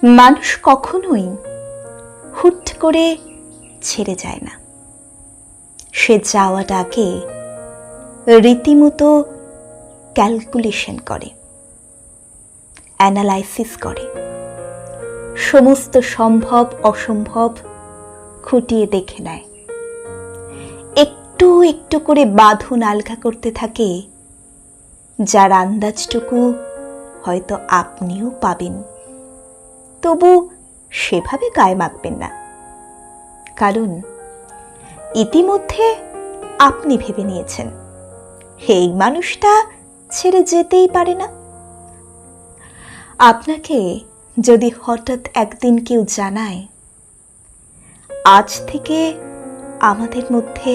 মানুষ কখনোই হুট করে ছেড়ে যায় না। সে যাওয়ার আগে রীতিমতো ক্যালকুলেশন করে, অ্যানালাইসিস করে, সমস্ত সম্ভব অসম্ভব খুঁটিয়ে দেখে নেয়, একটু একটু করে বাঁধন আলগা করতে থাকে, যার আন্দাজটুকু হয়তো আপনিও পাবেন। তবু সেভাবে গায়ে মাখবেন না, কারণ ইতিমধ্যে আপনি ভেবে নিয়েছেন এই মানুষটা ছেড়ে যেতেই পারে না। আপনাকে যদি হঠাৎ একদিন কেউ জানায়, আজ থেকে আমাদের মধ্যে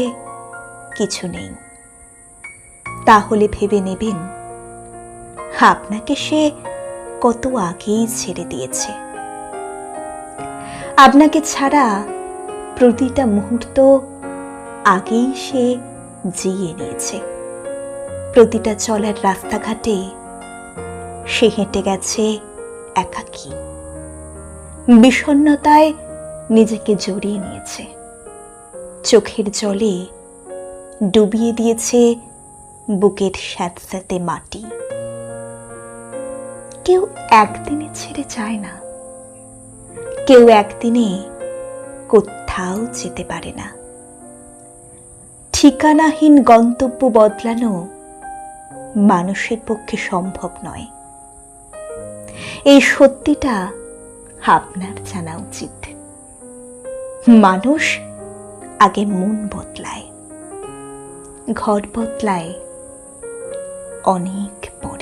কিছু নেই, তাহলে ভেবে নেবেন আপনাকে সে কত আগেই ছেড়ে দিয়েছে। আপনাকে ছাড়া প্রতিটা মুহূর্ত আগেই সে জিয়ে নিয়েছে। প্রতিটা চলার রাস্তাঘাটে সে হেঁটে গেছে একাকী, বিষণ্ণতায় নিজেকে জড়িয়ে নিয়েছে, চোখের জলে ডুবিয়ে দিয়েছে বুকের স্যাঁতস্যাঁতে মাটি। কেউ একদিনে ছেড়ে যায় না, কেউ একদিনে কোথাও যেতে পারে না। ঠিকানাহীন গন্তব্য বদলানো মানুষের পক্ষে সম্ভব নয়। এই সত্যিটা আপনার জানা উচিত। মানুষ আগে মন বদলায়, ঘর বদলায় অনেক পরে।